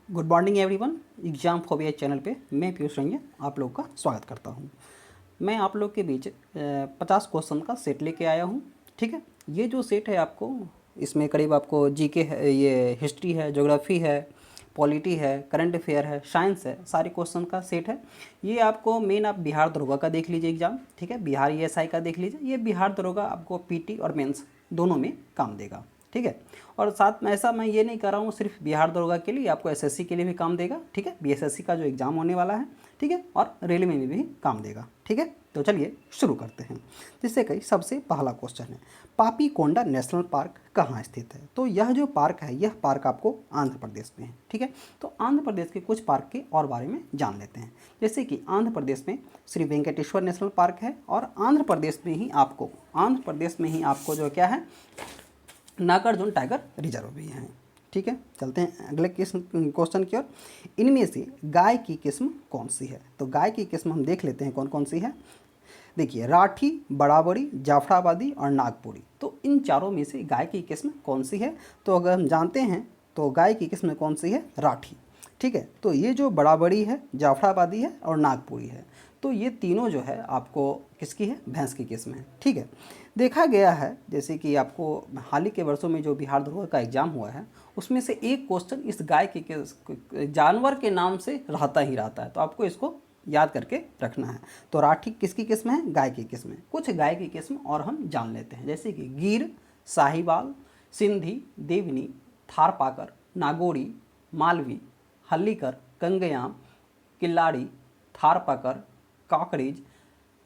Good morning everyone. Exam phobia channel पे मैं पीयूष रंजन आप लोग का स्वागत करता हूँ। मैं आप लोग के बीच 50 क्वेश्चन का सेट लेके आया हूँ। ठीक है, ये जो सेट है आपको, इसमें करीब आपको जीके है, ये हिस्ट्री है, ज्योग्राफी है, पॉलिटी है, करंट अफेयर है, साइंस है, सारे क्वेश्चन का सेट है। ये आपको मेन आप बिहार दरोगा का देख लीजिए एग्जाम। ठीक है, बिहार ईएसआई का देख लीजिए। ये बिहार दरोगा आपको पीटी और मेंस दोनों में काम देगा। ठीक है, और साथ में ऐसा मैं ये नहीं कर रहा हूँ सिर्फ बिहार दरोगा के लिए, आपको एसएससी के लिए भी काम देगा। ठीक है, बीएसएससी का जो एग्ज़ाम होने वाला है, ठीक है, और रेलवे में भी काम देगा। ठीक है, तो चलिए शुरू करते हैं। जिससे कई सबसे पहला क्वेश्चन है, पापी कोंडा नेशनल पार्क कहाँ स्थित है? तो यह जो पार्क है, यह पार्क आपको आंध्र प्रदेश में है। ठीक है, तो आंध्र प्रदेश के कुछ पार्क के और बारे में जान लेते हैं। जैसे कि आंध्र प्रदेश में श्री वेंकटेश्वर नेशनल पार्क है, और आंध्र प्रदेश में ही आपको जो क्या है, नागार्जुन टाइगर रिजर्व भी हैं। ठीक है, चलते हैं अगले क्वेश्चन की ओर। इनमें से गाय की किस्म कौन सी है? तो गाय की किस्म हम देख लेते हैं कौन कौन सी है। देखिए, राठी, बड़ाबड़ी, जाफराबादी और नागपुरी। तो इन चारों में से गाय की किस्म कौन सी है? तो अगर हम जानते हैं तो गाय की किस्म कौन सी है? राठी। ठीक है, तो ये जो बड़ाबड़ी है, जाफराबादी है और नागपुरी है, तो ये तीनों जो है आपको किसकी है? भैंस की किस्म है। ठीक है, देखा गया है जैसे कि आपको हाल ही के वर्षों में जो बिहार दरोगा का एग्ज़ाम हुआ है, उसमें से एक क्वेश्चन इस गाय के जानवर के नाम से रहता है, तो आपको इसको याद करके रखना है। तो राठी किसकी किस्म है? गाय की किस्म है। कुछ गाय की किस्म और हम जान लेते हैं, जैसे कि गिर, साहिवाल, सिंधी, देवनी, थारपाकर, नागौरी, मालवी, हल्लीकर, कंगयाम, किल्लाड़ी, थारपाकर, काकरेज,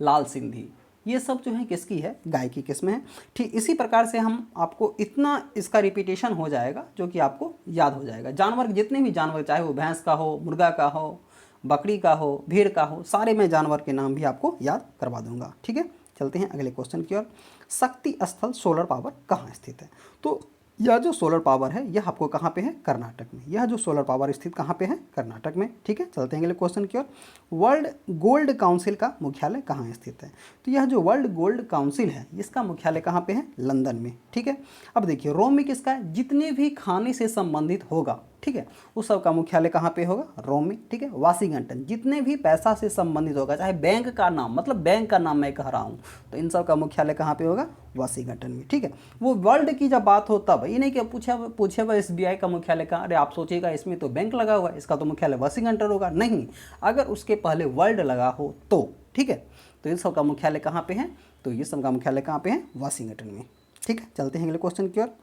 लाल सिंधी। ये सब जो है किसकी है? गाय की किस्म है। ठीक इसी प्रकार से हम आपको इतना इसका रिपीटेशन हो जाएगा जो कि आपको याद हो जाएगा। जानवर, जितने भी जानवर, चाहे वो भैंस का हो, मुर्गा का हो, बकरी का हो, भेड़ का हो, सारे मैं जानवर के नाम भी आपको याद करवा दूंगा। ठीक है, चलते हैं अगले क्वेश्चन की ओर। शक्ति स्थल सोलर पावर कहाँ स्थित है? तो यह जो सोलर पावर है, यह आपको कहाँ पे है? कर्नाटक में। यह जो सोलर पावर स्थित कहाँ पे है? कर्नाटक में। ठीक है, चलते हैं अगले क्वेश्चन की ओर। वर्ल्ड गोल्ड काउंसिल का मुख्यालय कहाँ स्थित है? तो यह जो वर्ल्ड गोल्ड काउंसिल है, इसका मुख्यालय कहाँ पे है? लंदन में। ठीक है, अब देखिए, रोम में किसका है? जितने भी खाने से संबंधित होगा, ठीक है, उस सब का मुख्यालय कहाँ पे होगा? रोम में। ठीक है, वाशिंगटन, जितने भी पैसा से संबंधित होगा, चाहे बैंक का नाम, मतलब बैंक का नाम मैं कह रहा हूँ, तो इन सब का मुख्यालय कहाँ पे होगा? वाशिंगटन में। ठीक है, वो वर्ल्ड की जब बात हो तब, ये नहीं कि पूछे हुआ एसबीआई का मुख्यालय कहाँ, अरे आप सोचिएगा इसमें तो बैंक लगा हुआ है, इसका तो मुख्यालय वाशिंगटन होगा। नहीं, अगर उसके पहले वर्ल्ड लगा हो तो। ठीक है, तो इन सब का मुख्यालय कहाँ पे है? तो ये सब का मुख्यालय कहाँ पे है? वाशिंगटन में। ठीक है, चलते हैं अगले क्वेश्चन की ओर।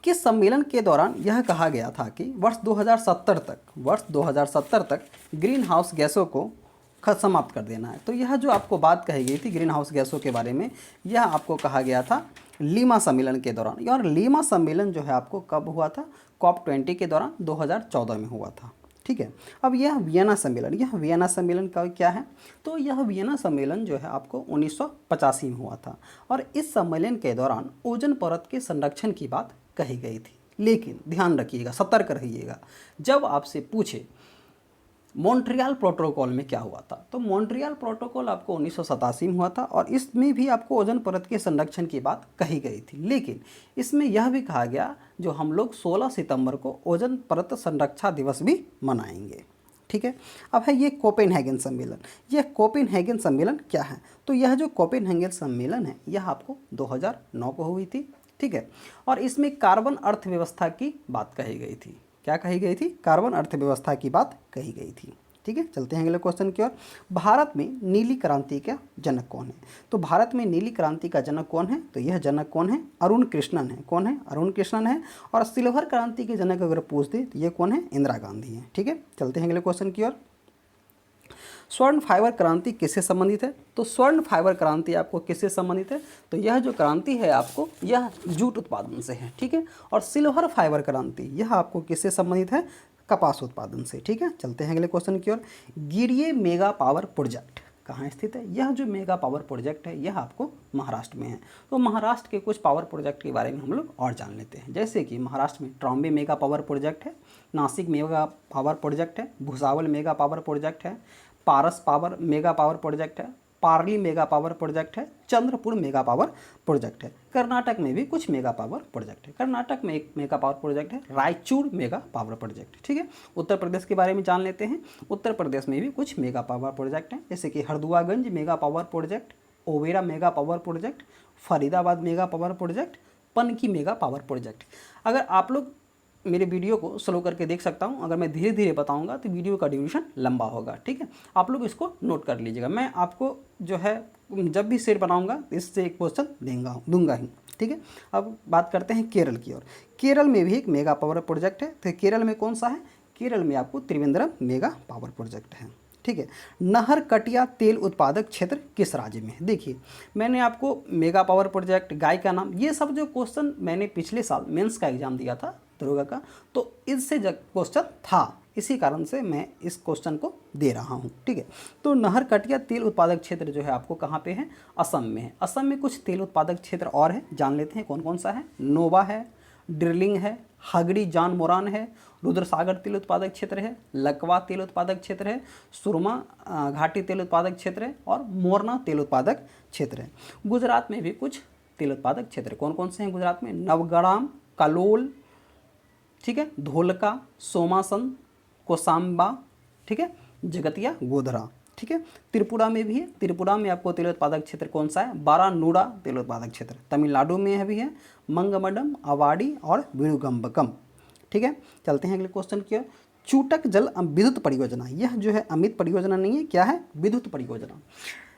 किस सम्मेलन के दौरान यह कहा गया था कि वर्ष 2070 तक ग्रीन हाउस गैसों को समाप्त कर देना है? तो यह जो आपको बात कही गई थी ग्रीन हाउस गैसों के बारे में, यह आपको कहा गया था लीमा सम्मेलन के दौरान। और लीमा सम्मेलन जो है आपको कब हुआ था? COP20 के दौरान 2014 में हुआ था। ठीक है, अब यह वियना सम्मेलन का क्या है? तो यह वियना सम्मेलन जो है आपको 1985 में हुआ था, और इस सम्मेलन के दौरान ओजोन परत के संरक्षण की बात कही गई थी। लेकिन ध्यान रखिएगा, सतर्क रहिएगा, जब आपसे पूछे मॉन्ट्रियल प्रोटोकॉल में क्या हुआ था, तो मॉन्ट्रियल प्रोटोकॉल आपको 1987 में हुआ था, और इसमें भी आपको ओजोन परत के संरक्षण की बात कही गई थी। लेकिन इसमें यह भी कहा गया जो हम लोग 16 सितंबर को ओजोन परत संरक्षा दिवस भी मनाएंगे। ठीक है, अब है ये कोपेनहेगन सम्मेलन। यह कोपेनहेगन सम्मेलन क्या है? तो यह जो कोपेनहेगन सम्मेलन है, यह आपको 2009 को हुई थी। ठीक है, और इसमें कार्बन अर्थव्यवस्था की बात कही गई थी। क्या कही गई थी? कार्बन अर्थव्यवस्था की बात कही गई थी। ठीक है, चलते हैं अगले क्वेश्चन की ओर। भारत में नीली क्रांति का जनक कौन है? तो भारत में नीली क्रांति का जनक कौन है? तो यह जनक कौन है? अरुण कृष्णन है। कौन है? अरुण कृष्णन है। और सिल्वर क्रांति के जनक अगर पूछ दे तो ये कौन है? इंदिरा गांधी है। ठीक है, चलते हैं अगले क्वेश्चन की ओर। स्वर्ण फाइबर क्रांति किससे संबंधित है? तो स्वर्ण फाइबर क्रांति आपको किससे संबंधित है? तो यह जो क्रांति है आपको, यह जूट उत्पादन से है। ठीक है, और सिल्वर फाइबर क्रांति यह आपको किससे संबंधित है? कपास उत्पादन से। ठीक है, चलते हैं अगले क्वेश्चन की ओर। गिरिये मेगा पावर प्रोजेक्ट कहाँ स्थित है? यह जो मेगा पावर प्रोजेक्ट है, यह आपको महाराष्ट्र में है। तो महाराष्ट्र के कुछ पावर प्रोजेक्ट के बारे में हम लोग और जान लेते हैं। जैसे कि महाराष्ट्र में ट्रॉम्बे मेगा पावर प्रोजेक्ट है, नासिक मेगा पावर प्रोजेक्ट है, भुसावल मेगा पावर प्रोजेक्ट है, पारस पावर मेगा पावर प्रोजेक्ट है, पार्ली मेगा पावर प्रोजेक्ट है, चंद्रपुर मेगा पावर प्रोजेक्ट है। कर्नाटक में भी कुछ मेगा पावर प्रोजेक्ट है। कर्नाटक में एक मेगा पावर प्रोजेक्ट है रायचूर मेगा पावर प्रोजेक्ट, ठीक है। उत्तर प्रदेश के बारे में जान लेते हैं। उत्तर प्रदेश में भी कुछ मेगा पावर प्रोजेक्ट हैं, जैसे कि Harduaganj mega power project, Obra mega power project, Faridabad mega power project, Panki mega power project. अगर आप लोग मेरे वीडियो को स्लो करके देख सकता हूँ, अगर मैं धीरे धीरे बताऊँगा तो वीडियो का ड्यूरेशन लंबा होगा, ठीक है। आप लोग इसको नोट कर लीजिएगा। मैं आपको जो है जब भी सेट बनाऊँगा इससे एक क्वेश्चन दूंगा ही, ठीक है। अब बात करते हैं केरल की ओर। केरल में भी एक मेगा पावर प्रोजेक्ट है। तो केरल में कौन सा है? केरल में आपको त्रिवेंद्रम मेगा पावर प्रोजेक्ट है, ठीक है। नहर कटिया तेल उत्पादक क्षेत्र किस राज्य में है? देखिए, मैंने आपको मेगा पावर प्रोजेक्ट, गाय का नाम, ये सब जो क्वेश्चन मैंने पिछले साल मेंस का एग्जाम दिया था दरोगा का, तो इससे जब क्वेश्चन था, इसी कारण से मैं इस क्वेश्चन को दे रहा हूँ, ठीक है। तो नहर कटिया तेल उत्पादक क्षेत्र जो है आपको कहाँ पे है? असम में है। असम में कुछ तेल उत्पादक क्षेत्र और है, जान लेते हैं कौन कौन सा है। नोवा है, ड्रिलिंग है, हगड़ी जान मोरान है, रुद्रसागर तेल उत्पादक क्षेत्र है, लकवा तेल उत्पादक क्षेत्र है, सुरमा घाटी तेल उत्पादक क्षेत्र है और मोरना तेल उत्पादक क्षेत्र है। गुजरात में भी कुछ तेल उत्पादक क्षेत्र, कौन कौन से हैं गुजरात में? नवग्राम, कलोल, ठीक है, धोलका, सोमासन, कोसाम्बा, ठीक है, जगतिया, गोधरा, ठीक है। त्रिपुरा में भी है। त्रिपुरा में आपको तेल उत्पादक क्षेत्र कौन सा है? बारानूरा तेल उत्पादक क्षेत्र। तमिलनाडु में भी है मंगमडम, अवाडी और विरुगंबकम, ठीक है। चलते हैं अगले क्वेश्चन की ओर। चूटक जल विद्युत परियोजना, यह जो है अमित परियोजना नहीं है, क्या है? विद्युत परियोजना।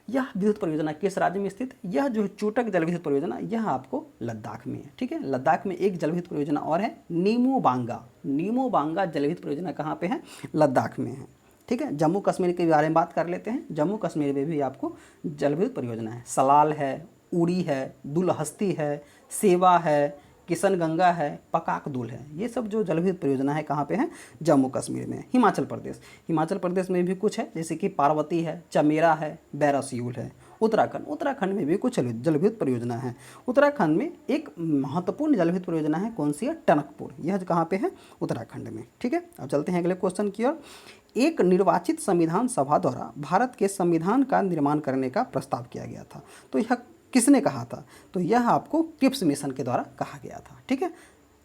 यह विद्युत परियोजना किस राज्य में स्थित है? यह जो चूटक जल विद्युत परियोजना, यह आपको लद्दाख में है, ठीक है। लद्दाख में एक जल विद्युत परियोजना और है, नीमो बांगा। नीमो बांगा जल विद्युत परियोजना कहाँ पे है? लद्दाख में है, ठीक है। जम्मू कश्मीर के बारे में बात कर लेते हैं। जम्मू कश्मीर में भी आपको जल विद्युत परियोजना है। सलाल है, उड़ी है, दुलहस्ती है, सेवा है, किशनगंगा है, पकाकदुल है। ये सब जो जल विद्युत परियोजना है कहाँ पे है? जम्मू कश्मीर में। हिमाचल प्रदेश, हिमाचल प्रदेश में भी कुछ है, जैसे कि पार्वती है, चमेरा है, बैरासियूल है। उत्तराखंड, उत्तराखंड में भी कुछ जल विद्युत परियोजना है। उत्तराखंड में एक महत्वपूर्ण जल विद्युत परियोजना है, कौन सी है? टनकपुर। यह कहाँ पे है? उत्तराखंड में, ठीक है। अब चलते हैं अगले क्वेश्चन की ओर। एक निर्वाचित संविधान सभा द्वारा भारत के संविधान का निर्माण करने का प्रस्ताव किया गया था, तो यह किसने कहा था? तो यह आपको क्रिप्स मिशन के द्वारा कहा गया था, ठीक है।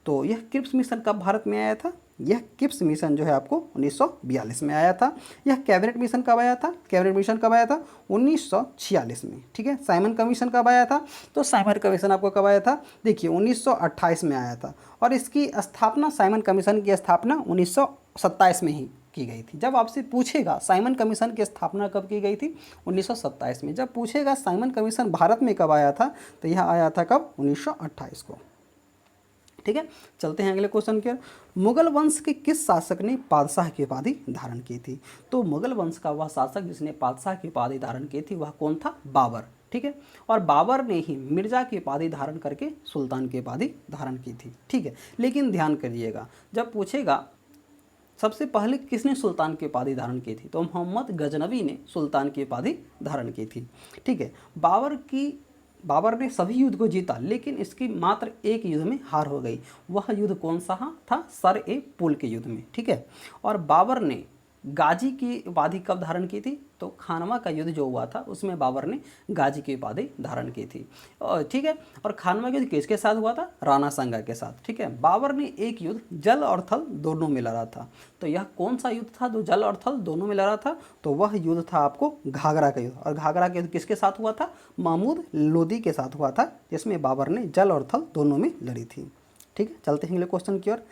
तो यह क्रिप्स मिशन कब भारत में आया था? यह क्रिप्स मिशन जो है आपको 1942 में आया था। यह कैबिनेट मिशन कब आया था? कैबिनेट मिशन कब आया था? 1946 में, ठीक है। साइमन कमीशन कब आया था? तो साइमन कमीशन आपको कब आया था? देखिए 1928 में आया था। और इसकी स्थापना, साइमन कमीशन की स्थापना 1927 में ही की गई थी। जब आपसे पूछेगा साइमन कमीशन की स्थापना कब की गई थी? 1927 में। जब पूछेगा साइमन कमीशन भारत में कब आया था, तो यह आया था कब? 1928 को, ठीक है। चलते हैं अगले क्वेश्चन की ओर। मुगल वंश के किस शासक ने पातशाह की उपाधि धारण की थी? तो मुगल वंश का वह शासक जिसने पातशाह की उपाधि धारण की थी वह कौन था? बाबर, ठीक है। और बाबर ने ही मिर्जा की उपाधि धारण करके सुल्तान की उपाधि धारण की थी, ठीक है। लेकिन ध्यान करिएगा, जब पूछेगा सबसे पहले किसने सुल्तान की उपाधि धारण की थी, तो मोहम्मद गजनवी ने सुल्तान की उपाधि धारण की थी, ठीक है। बाबर ने सभी युद्ध को जीता, लेकिन इसकी मात्र एक युद्ध में हार हो गई। वह युद्ध कौन सा था? सर ए पुल के युद्ध में, ठीक है। और बाबर ने गाजी की उपाधि कब धारण की थी? तो खानवा का युद्ध जो हुआ था उसमें बाबर ने गाजी की उपाधि धारण की थी, ठीक है। और खानवा का युद्ध किसके साथ हुआ था? राणा सांगा के साथ, ठीक है। बाबर ने एक युद्ध जल और थल दोनों में लड़ा था। तो यह कौन सा युद्ध था जो जल और थल दोनों में लड़ा था? तो वह युद्ध था आपको घाघरा का युद्ध। और घाघरा का युद्ध किसके साथ हुआ था? महमूद लोदी के साथ हुआ था, जिसमें बाबर ने जल और थल दोनों में लड़ी थी, ठीक है। चलते हैं अगले क्वेश्चन की ओर।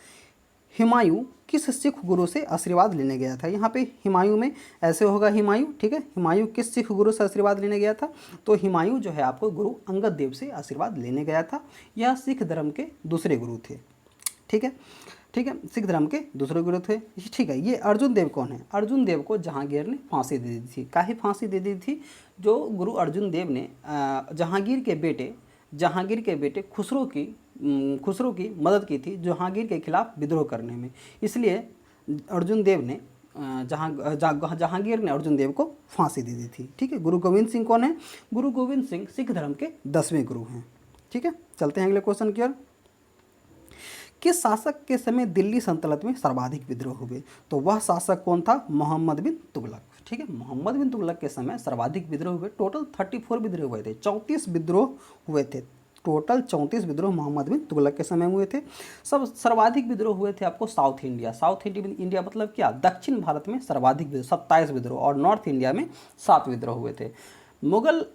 हुमायूं किस सिख गुरु से आशीर्वाद लेने गया था? यहाँ पे हुमायूं में ऐसे होगा हुमायूं, ठीक है। हुमायूं किस सिख गुरु से आशीर्वाद लेने गया था? तो हुमायूं जो है आपको गुरु अंगद देव से आशीर्वाद लेने गया था। यह सिख धर्म के दूसरे गुरु थे, ठीक है, ठीक है। सिख धर्म के दूसरे गुरु थे, ठीक है। ये अर्जुन देव कौन है? अर्जुन देव को जहांगीर ने फांसी दे दी थी। काहे फांसी दे दी थी? जो गुरु अर्जुन देव ने जहांगीर के बेटे खुसरो की मदद की थी जहांगीर के खिलाफ विद्रोह करने में, इसलिए अर्जुन देव ने जहांगीर ने अर्जुन देव को फांसी दे दी थी, ठीक है। गुरु गोविंद सिंह कौन है? गुरु गोविंद सिंह सिख धर्म के 10वें गुरु हैं, ठीक है। चलते हैं अगले क्वेश्चन की ओर। किस शासक के समय दिल्ली सल्तनत में सर्वाधिक विद्रोह हुए? तो वह शासक कौन था? मोहम्मद बिन तुगलक। ठीक है, मोहम्मद बिन तुगलक के समय सर्वाधिक विद्रोह हुए। टोटल 34 विद्रोह हुए थे, 34 विद्रोह हुए थे। टोटल 34 विद्रोह मोहम्मद बिन तुगलक के समय हुए थे। सब सर्वाधिक विद्रोह हुए थे आपको साउथ इंडिया। साउथ इंडिया मतलब क्या? दक्षिण भारत में सर्वाधिक विद्रोह 27 विद्रोह, और नॉर्थ इंडिया में 7 विद्रोह हुए थे। मुगल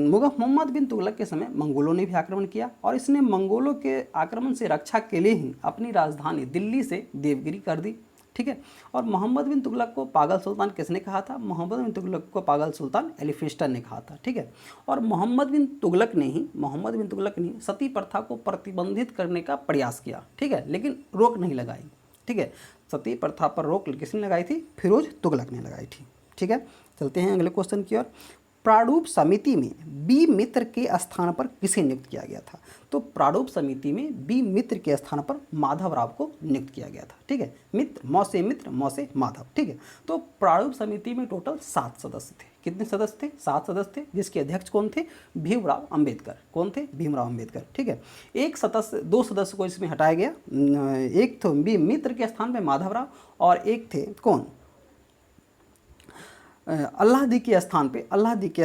मोहम्मद बिन तुगलक के समय मंगोलों ने भी आक्रमण किया, और इसने मंगोलों के आक्रमण से रक्षा के लिए ही अपनी राजधानी दिल्ली से देवगिरी कर दी। ठीक है, और मोहम्मद बिन तुगलक को पागल सुल्तान किसने कहा था? मोहम्मद बिन तुगलक को पागल सुल्तान एलिफिस्टन ने कहा था। ठीक है, और मोहम्मद बिन तुगलक ने सती प्रथा को प्रतिबंधित करने का प्रयास किया। ठीक है, लेकिन रोक नहीं लगाई। ठीक है, सती प्रथा पर रोक किसने लगाई थी? फिरोज तुगलक ने लगाई थी। ठीक है, चलते हैं अगले क्वेश्चन की ओर। प्रारूप समिति में बी मित्र के स्थान पर किसे नियुक्त किया गया था? तो प्रारूप समिति में बी मित्र के स्थान पर माधव राव को नियुक्त किया गया था। ठीक है, मित्र मौ से माधव। ठीक है, तो प्रारूप समिति में टोटल 7 सदस्य थे। कितने सदस्य थे? 7 सदस्य थे, जिसके अध्यक्ष कौन थे? भीमराव अंबेडकर। कौन थे? भीमराव अंबेडकर। ठीक है, दो सदस्य को इसमें हटाया गया। एक तो बी मित्र के स्थान पर माधव राव, और एक थे कौन? अल्लाहदी के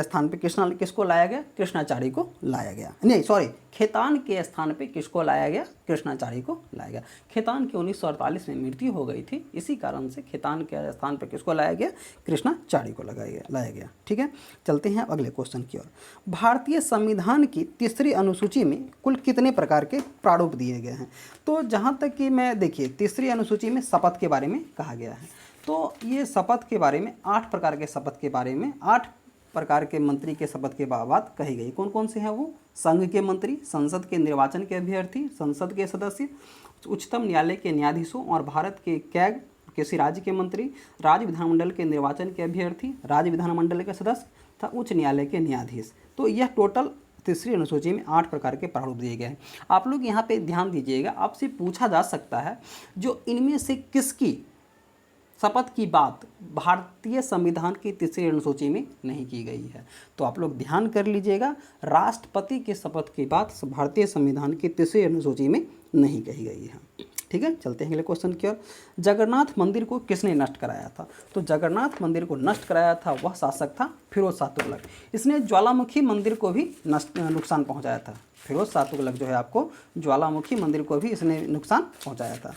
स्थान पे किसको लाया गया? कृष्णाचार्य को लाया गया। नहीं सॉरी, खेतान के स्थान पे किसको लाया गया? कृष्णाचार्य को लाया गया। खेतान की 1948 में मृत्यु हो गई थी, इसी कारण से खेतान के स्थान पे किसको लाया गया? कृष्णाचार्य को लाया गया। ठीक है, चलते हैं अगले क्वेश्चन की ओर। भारतीय संविधान की तीसरी अनुसूची में कुल कितने प्रकार के प्रारूप दिए गए हैं? तो जहाँ तक कि मैं देखिए, तीसरी अनुसूची में शपथ के बारे में कहा गया है। तो ये शपथ के बारे में 8 प्रकार के शपथ के बारे में 8 प्रकार के मंत्री के शपथ के बात कही गई। कौन कौन से हैं वो? संघ के मंत्री, संसद के निर्वाचन के अभ्यर्थी, संसद के सदस्य, उच्चतम न्यायालय के न्यायाधीशों और भारत के कैग किसी राज्य के मंत्री, राज्य विधानमंडल के निर्वाचन के अभ्यर्थी, राज्य विधानमंडल के सदस्य तथा उच्च न्यायालय के न्यायाधीश। तो यह टोटल तीसरी अनुसूची में 8 प्रकार के प्रारूप दिए गए हैं। आप लोग यहाँ पे ध्यान दीजिएगा, आपसे पूछा जा सकता है जो इनमें से किसकी शपथ की बात भारतीय संविधान की तीसरी अनुसूची में नहीं की गई है। तो आप लोग ध्यान कर लीजिएगा, राष्ट्रपति के शपथ की बात भारतीय संविधान की तीसरी अनुसूची में नहीं कही गई है। ठीक है, चलते हैं अगले क्वेश्चन की ओर। जगन्नाथ मंदिर को किसने नष्ट कराया था? तो जगन्नाथ मंदिर को नष्ट कराया था वह शासक था फिरोज शाह तुगलक। इसने ज्वालामुखी मंदिर को भी नुकसान पहुँचाया था। फिरोज शाह तुगलक जो है आपको ज्वालामुखी मंदिर को भी इसने नुकसान पहुँचाया था।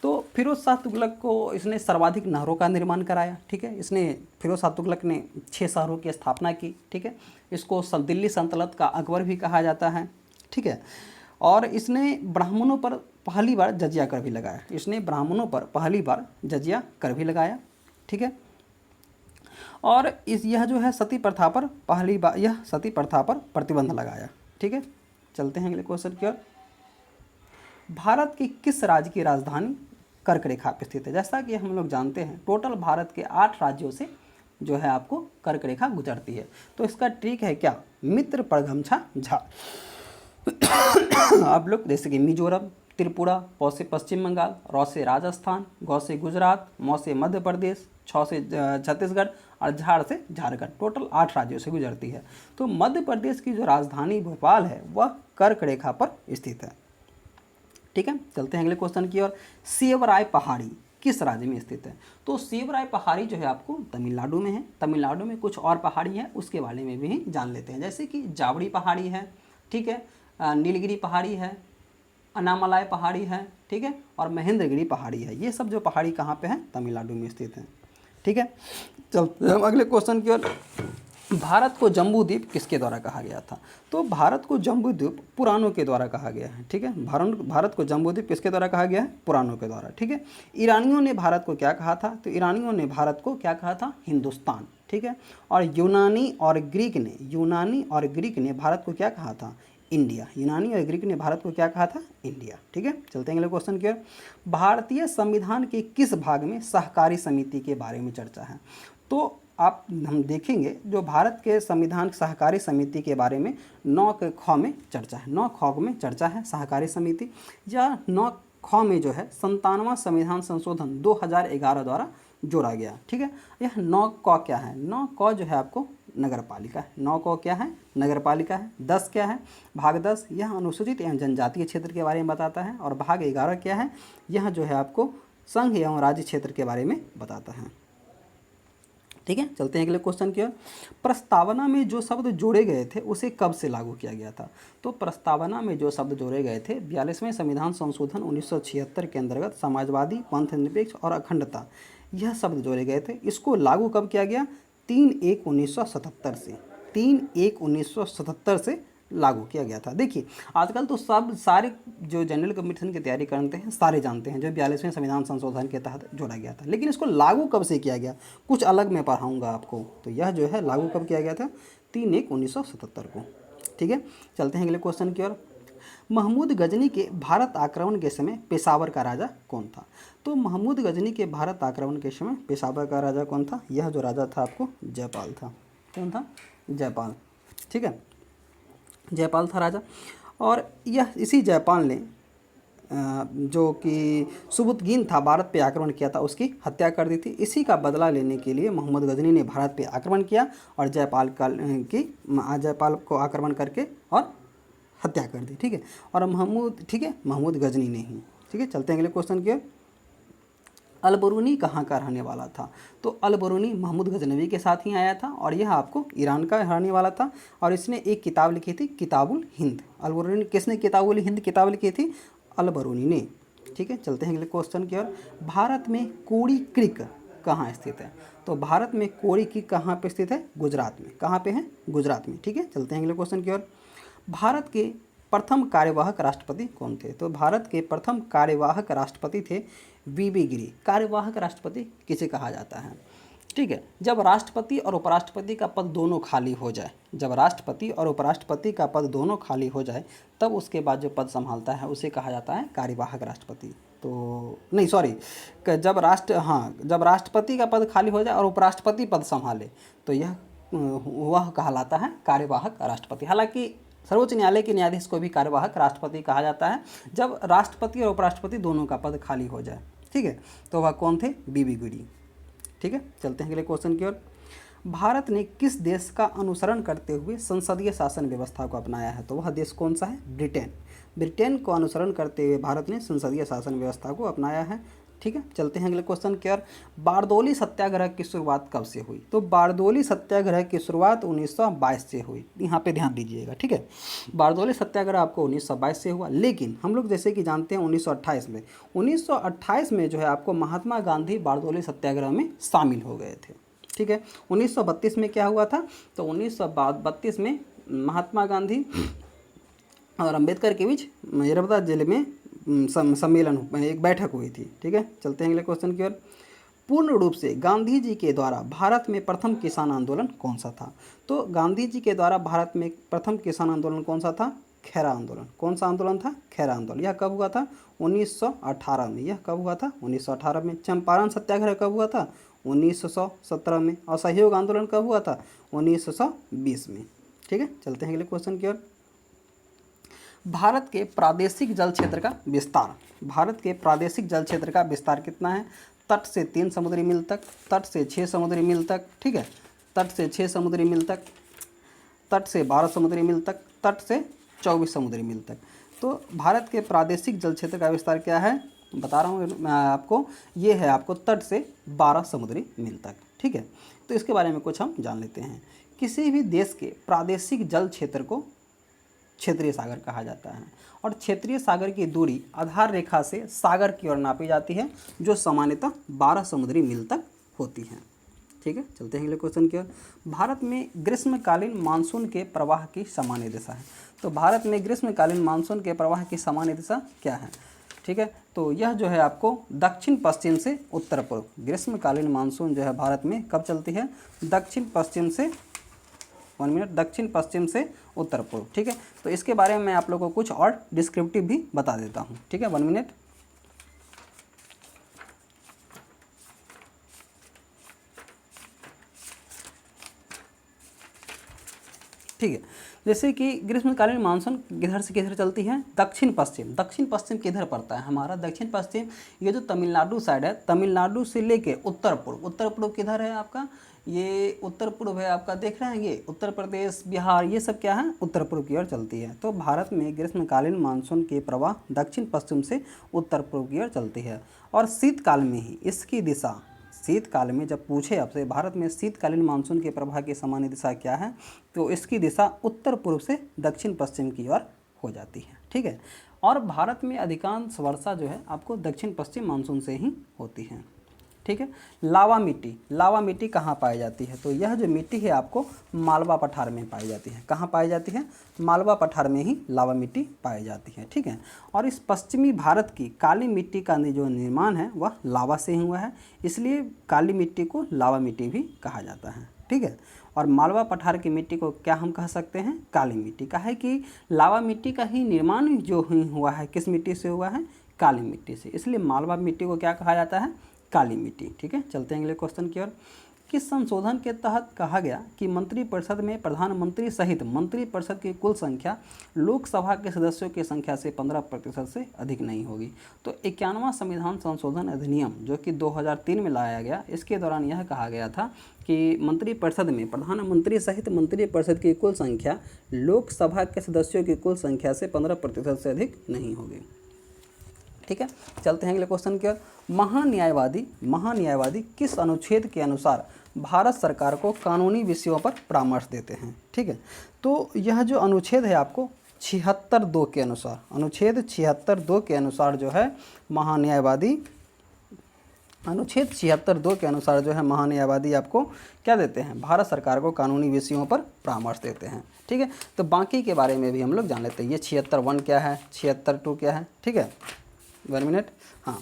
तो फिरोज शाह तुगलक को इसने सर्वाधिक नहरों का निर्माण कराया। ठीक है, फिरोज शाह तुगलक ने 6 शहरों की स्थापना की। ठीक है, इसको दिल्ली सल्तनत का अकबर भी कहा जाता है। ठीक है, और इसने ब्राह्मणों पर पहली बार जजिया कर भी लगाया। ठीक है, और यह जो है सती प्रथा पर प्रतिबंध लगाया। ठीक है, चलते हैं अगले क्वेश्चन की ओर। भारत की किस राज्य की राजधानी कर्क रेखा पर स्थित है? जैसा कि हम लोग जानते हैं, टोटल भारत के 8 राज्यों से जो है आपको कर्क रेखा गुजरती है। तो इसका ट्रिक है क्या? मित्र परघमछा झा। आप लोग जैसे कि मिजोरम, त्रिपुरा, प से पश्चिम बंगाल, र से राजस्थान, ग से गुजरात, म से मध्य प्रदेश, छ से छत्तीसगढ़ और झाड़ से झारखंड, टोटल 8 राज्यों से गुजरती है। तो मध्य प्रदेश की जो राजधानी भोपाल है वह कर्क रेखा पर स्थित है। ठीक है, चलते हैं अगले क्वेश्चन की ओर। सेवराय पहाड़ी किस राज्य में स्थित है? तो सेवराय पहाड़ी जो है आपको तमिलनाडु में है। तमिलनाडु में कुछ और पहाड़ी है, उसके बारे में भी जान लेते हैं, जैसे कि जावड़ी पहाड़ी है। ठीक है, नीलगिरी पहाड़ी है, अनामलाई पहाड़ी है। ठीक है, और महेंद्रगिरी पहाड़ी है। ये सब जो पहाड़ी कहाँ पे हैं? तमिलनाडु में स्थित हैं। ठीक है, चलते हम अगले क्वेश्चन की ओर। भारत को जम्बू द्वीप किसके द्वारा कहा गया था? तो भारत को जम्बू द्वीप पुराणों के द्वारा कहा गया है। ठीक है, भारत को जम्बू द्वीप किसके द्वारा कहा गया है? पुराणों के द्वारा। ठीक है, ईरानियों ने भारत को क्या कहा था? तो ईरानियों ने भारत को क्या कहा था? हिंदुस्तान। ठीक है, और यूनानी और ग्रीक ने भारत को क्या कहा था? इंडिया। यूनानी और ग्रीक ने भारत को क्या कहा था? इंडिया। ठीक है, चलते हैं अगले क्वेश्चन की ओर। भारतीय संविधान के किस भाग में सहकारी समिति के बारे में चर्चा है? तो हम देखेंगे जो भारत के संविधान सहकारी समिति के बारे में 9 ख में चर्चा है। 9 ख में चर्चा है सहकारी समिति, या 9 ख में जो है 97वां संविधान संशोधन 2011 द्वारा जोड़ा गया। ठीक है, यह 9 क क्या है? 9 क जो है आपको नगरपालिका है। 9 को क्या है? नगरपालिका है। 10 क्या है? भाग 10 यह अनुसूचित एवं जनजातीय क्षेत्र के बारे में बताता है। और भाग 11 क्या है? यह जो है आपको संघ एवं राज्य क्षेत्र के बारे में बताता है। ठीक है, चलते हैं अगले क्वेश्चन की ओर। प्रस्तावना में जो शब्द जोड़े गए थे उसे कब से लागू किया गया था? तो प्रस्तावना में जो शब्द जोड़े गए थे 42वें संविधान संशोधन 1976 के अंतर्गत समाजवादी, पंथ निरपेक्ष और अखंडता, यह शब्द जोड़े गए थे। इसको लागू कब किया गया? 3/1/1977 से। 3/1/1977 से लागू किया गया था। देखिए आजकल तो सब सारे जो जनरल कम्पिटिशन की तैयारी करते हैं सारे जानते हैं जो 42वें संविधान संशोधन के तहत जोड़ा गया था, लेकिन इसको लागू कब से किया गया कुछ अलग मैं पढ़ाऊंगा आपको। तो यह जो है लागू कब किया गया था? 3/1/1977 को। ठीक है, चलते हैं अगले क्वेश्चन की ओर। महमूद गजनी के भारत आक्रमण के समय पेशावर का राजा कौन था? तो महमूद गजनी के भारत आक्रमण के समय पेशावर का राजा कौन था? यह जो राजा था आपको जयपाल था। कौन था? जयपाल। ठीक है, जयपाल था राजा। और यह इसी जयपाल ने जो कि सुबुतगीन था भारत पे आक्रमण किया था उसकी हत्या कर दी थी। इसी का बदला लेने के लिए मोहम्मद गजनी ने भारत पे आक्रमण किया और जयपाल को आक्रमण करके और हत्या कर दी। ठीक है, और महमूद गजनी ने ही। ठीक है, चलते हैं अगले क्वेश्चन की ओर। अलबरूनी कहाँ का रहने वाला था? तो अलबरूनी महमूद गजनवी के साथ ही आया था और यह आपको ईरान का रहने वाला था। और इसने एक किताब लिखी थी किताबुल हिंद। अलबरूनी किसने किताबुल हिंद किताब लिखी थी? अलबरूनी ने। ठीक है, चलते हैं अगले क्वेश्चन की ओर। भारत में कोड़ी क्रीक कहाँ स्थित है? तो भारत में कोड़ी क्रीक कहाँ पे स्थित है? गुजरात में। कहाँ पे है? गुजरात में। ठीक है, चलते हैं अगले क्वेश्चन की ओर। भारत के प्रथम कार्यवाहक राष्ट्रपति कौन थे? तो भारत के प्रथम कार्यवाहक राष्ट्रपति थे वीबी गिरी। कार्यवाहक राष्ट्रपति किसे कहा जाता है? ठीक है, जब राष्ट्रपति और उपराष्ट्रपति का पद दोनों खाली हो जाए, जब राष्ट्रपति और उपराष्ट्रपति का पद दोनों खाली हो जाए तब उसके बाद जो पद संभालता है उसे कहा जाता है कार्यवाहक राष्ट्रपति। तो नहीं सॉरी, जब राष्ट्रपति का पद खाली हो जाए और उपराष्ट्रपति पद संभाले तो यह वह कहलाता है कार्यवाहक राष्ट्रपति। हालांकि सर्वोच्च न्यायालय के न्यायाधीश को भी कार्यवाहक राष्ट्रपति कहा जाता है जब राष्ट्रपति और उपराष्ट्रपति दोनों का पद खाली हो जाए। ठीक है, तो वह कौन थे? बीबी गिरी। ठीक है, चलते हैं अगले क्वेश्चन की ओर। भारत ने किस देश का अनुसरण करते हुए संसदीय शासन व्यवस्था को अपनाया है? तो वह देश कौन सा है? ब्रिटेन। ब्रिटेन को अनुसरण करते हुए भारत ने संसदीय शासन व्यवस्था को अपनाया है। ठीक है, चलते हैं अगले क्वेश्चन की ओर। बारदोली सत्याग्रह की शुरुआत कब से हुई? तो बारदोली सत्याग्रह की शुरुआत 1922 से हुई। यहाँ पे ध्यान दीजिएगा। ठीक है, बारदोली सत्याग्रह आपको 1922 से हुआ, लेकिन हम लोग जैसे कि जानते हैं 1928 में जो है आपको महात्मा गांधी बारदोली सत्याग्रह में शामिल हो गए थे। ठीक है, 1932 में क्या हुआ था? तो 1932 में महात्मा गांधी और अंबेडकर के बीच नर्मदा जिले में सम्मेलन एक बैठक हुई थी। ठीक है, चलते हैं अगले क्वेश्चन की ओर। पूर्ण रूप से गांधी जी के द्वारा भारत में प्रथम किसान आंदोलन कौन सा था? तो गांधी जी के द्वारा भारत में प्रथम किसान आंदोलन कौन सा था? खेरा आंदोलन। कौन सा आंदोलन था? खेरा आंदोलन। यह कब हुआ था? 1918 में। यह कब हुआ था? 1918 में। चंपारण सत्याग्रह कब हुआ था? 1917 में। असहयोग आंदोलन कब हुआ था? 1920 में। ठीक है, चलते हैं अगले क्वेश्चन की ओर। भारत के प्रादेशिक जल क्षेत्र का विस्तार। भारत के प्रादेशिक जल क्षेत्र का विस्तार कितना है? तट से 3 समुद्री मील तक, तट से 6 समुद्री मील तक। ठीक है, तट से 6 समुद्री मील तक, तट से 12 समुद्री मील तक, तट से 24 समुद्री मील तक। तो भारत के प्रादेशिक जल क्षेत्र का विस्तार क्या है? बता रहा हूँ मैं आपको, ये है आपको तट से 12 समुद्री मील तक। ठीक है, तो इसके बारे में कुछ हम जान लेते हैं। किसी भी देश के प्रादेशिक जल क्षेत्र को क्षेत्रीय सागर कहा जाता है और क्षेत्रीय सागर की दूरी आधार रेखा से सागर की ओर नापी जाती है जो सामान्यतः 12 समुद्री मील तक होती है। ठीक है, चलते हैं अगले क्वेश्चन की ओर। भारत में ग्रीष्मकालीन मानसून के प्रवाह की सामान्य दिशा है। तो भारत में ग्रीष्मकालीन मानसून के प्रवाह की सामान्य दिशा क्या है? ठीक है, तो यह जो है आपको दक्षिण पश्चिम से उत्तर पूर्व। ग्रीष्मकालीन मानसून जो है भारत में कब चलती है? दक्षिण पश्चिम से दक्षिण पश्चिम से उत्तर पूर्व। ठीक है, तो इसके बारे में मैं आप लोगों को कुछ और डिस्क्रिप्टिव भी बता देता हूँ। ठीक है, 1 मिनट। ठीक है। जैसे कि ग्रीष्मकालीन मानसून किधर से किधर चलती है, दक्षिण पश्चिम। दक्षिण पश्चिम किधर पड़ता है हमारा, दक्षिण पश्चिम ये जो तमिलनाडु साइड है, तमिलनाडु से लेके उत्तर पूर्व, उत्तर पूर्व किधर है आपका, ये उत्तर पूर्व है आपका, देख रहे हैं ये उत्तर प्रदेश, बिहार, ये सब क्या है उत्तर पूर्व की ओर चलती है। तो भारत में ग्रीष्मकालीन मानसून की प्रवाह दक्षिण पश्चिम से उत्तर पूर्व की ओर चलती है। और शीतकाल में ही इसकी दिशा, शीतकाल में जब पूछे आपसे भारत में शीतकालीन मानसून के प्रवाह की सामान्य दिशा क्या है, तो इसकी दिशा उत्तर पूर्व से दक्षिण पश्चिम की ओर हो जाती है। ठीक है। और भारत में अधिकांश वर्षा जो है आपको दक्षिण पश्चिम मानसून से ही होती है। ठीक है। लावा मिट्टी, लावा मिट्टी कहाँ पाई जाती है, तो यह जो मिट्टी है आपको मालवा पठार में पाई जाती है। कहाँ पाई जाती है, मालवा पठार में ही लावा मिट्टी पाई जाती है। ठीक है। और इस पश्चिमी भारत की काली मिट्टी का जो निर्माण है वह लावा से ही हुआ है, इसलिए काली मिट्टी को लावा मिट्टी भी कहा जाता है। ठीक है। और मालवा पठार की मिट्टी को क्या हम कह सकते हैं, काली मिट्टी का है, कि लावा मिट्टी का ही निर्माण जो हुआ है किस मिट्टी से हुआ है, काली मिट्टी से, इसलिए मालवा मिट्टी को क्या कहा जाता है, काली मिट्टी। ठीक है। चलते हैं अगले क्वेश्चन की ओर। किस संशोधन के तहत कहा गया कि मंत्रिपरिषद में प्रधानमंत्री सहित मंत्रिपरिषद की कुल संख्या लोकसभा के सदस्यों की संख्या से 15% से अधिक नहीं होगी। तो 51वां संविधान संशोधन अधिनियम जो कि 2003 में लाया गया, इसके दौरान यह कहा गया था कि मंत्रिपरिषद में प्रधानमंत्री सहित मंत्रिपरिषद की कुल संख्या लोकसभा के सदस्यों की कुल संख्या से 15% से अधिक नहीं होगी। ठीक है। चलते हैं अगले क्वेश्चन की ओर। महान्यायवादी किस अनुच्छेद के अनुसार भारत सरकार को कानूनी विषयों पर परामर्श देते हैं। ठीक है। तो यह जो अनुच्छेद है आपको 76(2) के अनुसार, अनुच्छेद 76(2) के अनुसार जो है महान्यायवादी, अनुच्छेद 76(2) के अनुसार जो है महान्यायवादी आपको क्या देते हैं, भारत सरकार को कानूनी विषयों पर परामर्श देते हैं। ठीक है। तो बाकी के बारे में भी हम लोग जान लेते हैं। ये 76(1) क्या है, 76(2) क्या है। ठीक है, 1 मिनट। हाँ,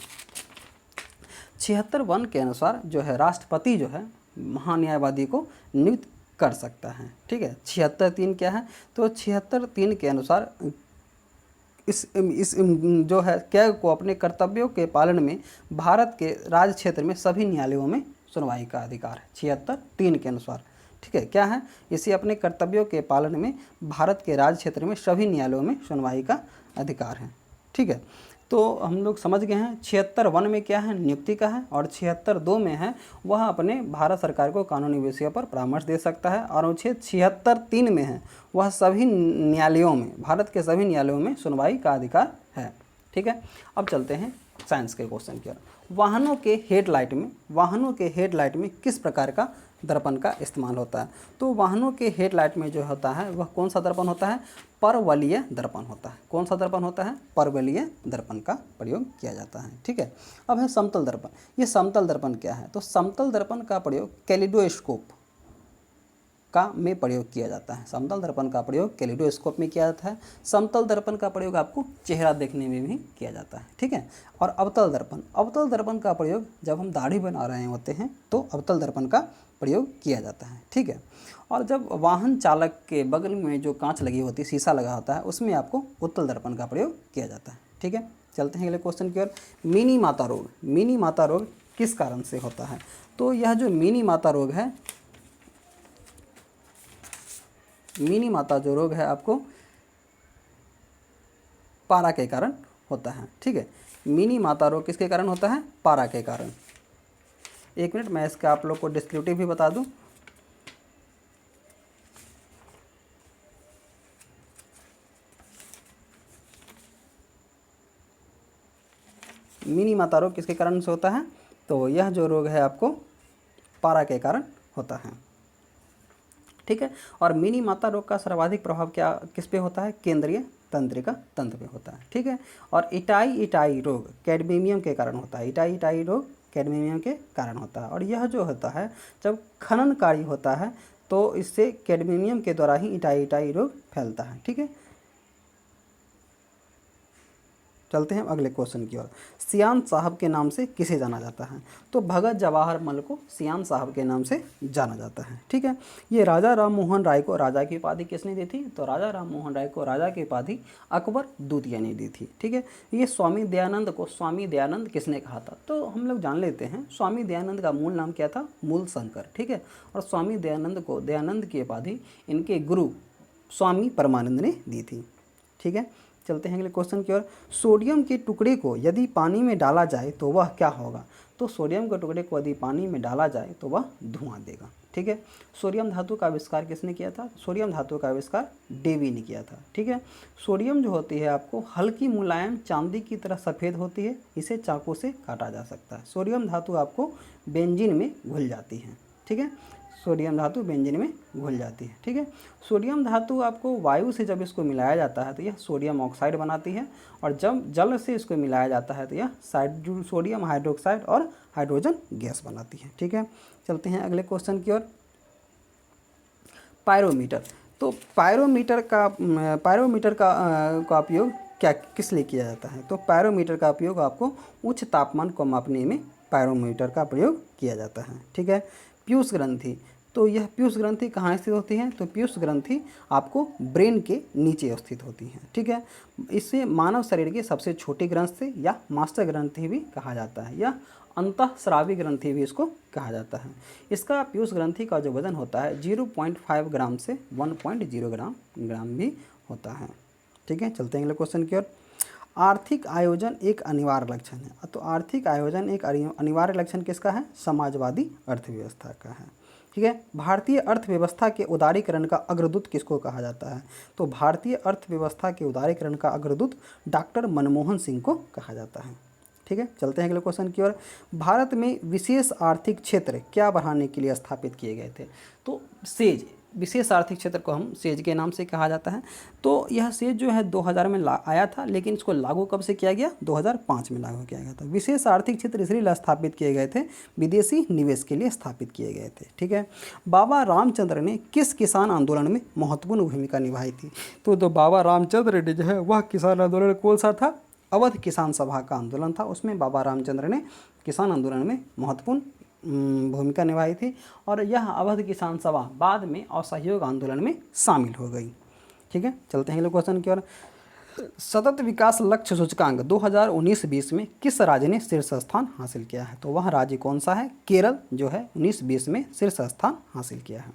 76(1) के अनुसार जो है राष्ट्रपति जो है महान्यायवादी को नियुक्त कर सकता है। ठीक है। 76(3) क्या है, तो 76(3) के अनुसार इस जो है क्या को अपने कर्तव्यों के पालन में भारत के राज्य क्षेत्र में सभी न्यायालयों में सुनवाई का अधिकार है। 76(3) के अनुसार, ठीक है, क्या है, इसे अपने कर्तव्यों के पालन में भारत के राज्य क्षेत्र में सभी न्यायालयों में सुनवाई का अधिकार है। ठीक है। तो हम लोग समझ गए हैं 76(1) में क्या है, नियुक्ति का है, और 76(2) में है वह अपने भारत सरकार को कानूनी विषयों पर परामर्श दे सकता है, और अनुच्छेद 76(3) में है वह सभी न्यायालयों में, भारत के सभी न्यायालयों में सुनवाई का अधिकार है। ठीक है। अब चलते हैं साइंस के क्वेश्चन की ओर। वाहनों के हेडलाइट में किस प्रकार का दर्पण का इस्तेमाल होता है, तो वाहनों के हेडलाइट में जो होता है वह कौन सा दर्पण होता है, परवलयीय दर्पण होता है। कौन सा दर्पण होता है, परवलयीय दर्पण का प्रयोग किया जाता है। ठीक है। अब है समतल दर्पण। ये समतल दर्पण क्या है, तो समतल दर्पण का प्रयोग कैलिडोस्कोप का में प्रयोग किया जाता है। समतल दर्पण का प्रयोग कैलिडोस्कोप में किया जाता है। समतल दर्पण का प्रयोग आपको चेहरा देखने में भी किया जाता है। ठीक है। और अवतल दर्पण का प्रयोग जब हम दाढ़ी बना रहे होते हैं तो अवतल दर्पण का प्रयोग किया जाता है। ठीक है। और जब वाहन चालक के बगल में जो कांच लगी होती है, शीशा लगा होता है, उसमें आपको उत्तल दर्पण का प्रयोग किया जाता है। ठीक है। चलते हैं अगले क्वेश्चन की ओर। मिनी माता रोग किस कारण से होता है, तो यह जो मिनी माता रोग है, मिनी माता जो रोग है आपको पारा के कारण होता है। ठीक है। मिनी माता रोग किसके कारण होता है, पारा के कारण। 1 मिनट, मैं इसका आप लोग को डिस्क्रिप्टिव भी बता दूं। मिनी माता रोग किसके कारण से होता है, तो यह जो रोग है आपको पारा के कारण होता है। ठीक है। और मिनी माता रोग का सर्वाधिक प्रभाव क्या किस पे होता है, केंद्रीय तंत्रिका तंत्र पे होता है। ठीक है। और इटाई रोग कैडमियम के कारण होता है। इटाई रोग कैडमियम के कारण होता है। और यह जो होता है जब खनन कार्य होता है तो इससे कैडमियम के द्वारा ही इटाई रोग फैलता है। ठीक है। चलते हैं अगले क्वेश्चन की ओर। सियान साहब के नाम से किसे जाना जाता है, तो भगत जवाहर मल को सियान साहब के नाम से जाना जाता है। ठीक है। ये राजा राम मोहन राय को राजा की उपाधि किसने दी थी, तो राजा राम मोहन राय को राजा की उपाधि अकबर द्वितीय ने दी थी। ठीक है। ये स्वामी दयानंद को स्वामी दयानंद किसने कहा था, तो हम लोग जान लेते हैं। स्वामी दयानंद का मूल नाम क्या था, मूल शंकर। ठीक है। और स्वामी दयानंद को दयानंद की उपाधि इनके गुरु स्वामी परमानंद ने दी थी। ठीक है, चलते हैं अगले क्वेश्चन की ओर। सोडियम के टुकड़े को यदि पानी में डाला जाए तो वह क्या होगा? तो सोडियम के टुकड़े को यदि पानी में डाला जाए तो वह धुआं देगा। ठीक है, सोडियम धातु का आविष्कार किसने किया था? सोडियम धातु का आविष्कार डेवी ने किया था। ठीक है, सोडियम जो होती है आपको हल्की मुलायम चांदी की तरह सफ़ेद होती है, इसे चाकू से काटा जा सकता है। सोडियम धातु आपको बेंजीन में घुल जाती है। ठीक है, सोडियम धातु बेंजीन में घुल जाती है। ठीक है, सोडियम धातु आपको वायु से जब इसको मिलाया जाता है तो यह सोडियम ऑक्साइड बनाती है, और जब जल से इसको मिलाया जाता है तो यह सोडियम हाइड्रोक्साइड और हाइड्रोजन गैस बनाती है। ठीक है, चलते हैं अगले क्वेश्चन की ओर। पायरोमीटर। तो पायरोमीटर का उपयोग क्या किस लिए किया जाता है? तो पायरोमीटर का उपयोग आपको उच्च तापमान को मापने में पायरोमीटर का प्रयोग किया जाता है। ठीक है, पीयूष ग्रंथि। तो यह पीयूष ग्रंथि कहाँ स्थित होती है? तो पीयूष ग्रंथि आपको ब्रेन के नीचे स्थित होती है। ठीक है, इसे मानव शरीर की सबसे छोटी ग्रंथि या मास्टर ग्रंथि भी कहा जाता है, या अंतःस्रावी ग्रंथि भी इसको कहा जाता है। इसका पीयूष ग्रंथि का जो वजन होता है 0.5 ग्राम से 1.0 ग्राम भी होता है। ठीक है, चलते हैं अगले क्वेश्चन की ओर। आर्थिक आयोजन एक अनिवार्य लक्षण है। तो आर्थिक आयोजन एक अनिवार्य लक्षण किसका है? समाजवादी अर्थव्यवस्था का है। ठीक है, भारतीय अर्थव्यवस्था के उदारीकरण का अग्रदूत किसको कहा जाता है? तो भारतीय अर्थव्यवस्था के उदारीकरण का अग्रदूत डॉक्टर मनमोहन सिंह को कहा जाता है। ठीक है, चलते हैं अगले क्वेश्चन की ओर। भारत में विशेष आर्थिक क्षेत्र क्या बढ़ाने के लिए स्थापित किए गए थे? तो सेज, विशेष आर्थिक क्षेत्र को हम सेज के नाम से कहा जाता है। तो यह सेज जो है 2000 में आया था, लेकिन इसको लागू कब से किया गया? 2005 में लागू किया गया था। विशेष आर्थिक क्षेत्र इसलिए स्थापित किए गए थे, विदेशी निवेश के लिए स्थापित किए गए थे। ठीक है, बाबा रामचंद्र ने किस किसान आंदोलन में महत्वपूर्ण भूमिका निभाई थी? तो बाबा रामचंद्र ने जो है वह किसान आंदोलन कौन सा था? अवध किसान सभा का आंदोलन था। उसमें बाबा रामचंद्र ने किसान आंदोलन में महत्वपूर्ण भूमिका निभाई थी, और यह अवध किसान सभा बाद में असहयोग आंदोलन में शामिल हो गई। ठीक है, चलते हैं अगले क्वेश्चन की ओर। सतत विकास लक्ष्य सूचकांक 2019-20 में किस राज्य ने शीर्ष स्थान हासिल किया है? तो वह राज्य कौन सा है? केरल जो है 19-20 में शीर्ष स्थान हासिल किया है।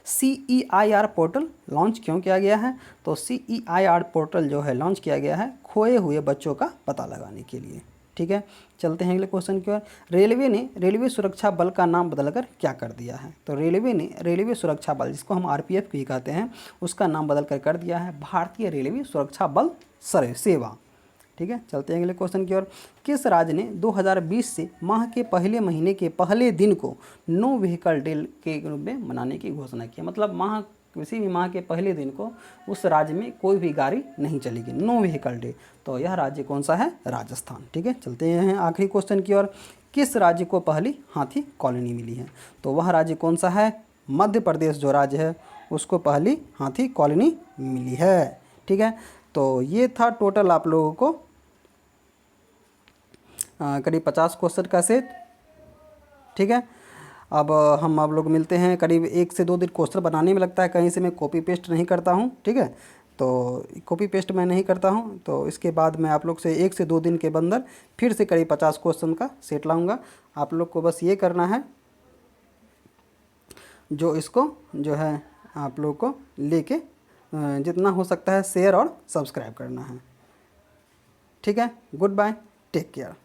CEIR पोर्टल लॉन्च क्यों किया गया है? तो CEIR पोर्टल जो है लॉन्च किया गया है खोए हुए बच्चों का पता लगाने के लिए। ठीक है, चलते हैं अगले क्वेश्चन की ओर। रेलवे ने रेलवे सुरक्षा बल का नाम बदलकर क्या कर दिया है? तो रेलवे ने रेलवे सुरक्षा बल, जिसको हम RPF भी कहते हैं, उसका नाम बदलकर कर दिया है भारतीय रेलवे सुरक्षा बल सेवा। ठीक है, चलते हैं अगले क्वेश्चन की ओर। किस राज्य ने 2020 से माह के पहले महीने के पहले दिन को नो व्हीकल डे के रूप में मनाने की घोषणा की? मतलब किसी भी माह के पहले दिन को उस राज्य में कोई भी गाड़ी नहीं चलेगी, नो व्हीकल डे। तो यह राज्य कौन सा है? राजस्थान। ठीक है, चलते हैं आखिरी क्वेश्चन की ओर। किस राज्य को पहली हाथी कॉलोनी मिली है? तो वह राज्य कौन सा है? मध्य प्रदेश जो राज्य है उसको पहली हाथी कॉलोनी मिली है। ठीक है, तो ये था टोटल आप लोगों को करीब 50 क्वेश्चन का सेट। ठीक है, अब हम आप लोग मिलते हैं। करीब 1 से 2 दिन क्वेश्चन बनाने में लगता है, कहीं से मैं कॉपी पेस्ट नहीं करता हूँ। ठीक है, तो कॉपी पेस्ट मैं नहीं करता हूँ, तो इसके बाद मैं आप लोग से 1 से 2 दिन के अंदर फिर से करीब 50 क्वेश्चन का सेट लाऊंगा। आप लोग को बस ये करना है, जो इसको जो है आप लोग को लेके जितना हो सकता है शेयर और सब्सक्राइब करना है। ठीक है, गुड बाय, टेक केयर।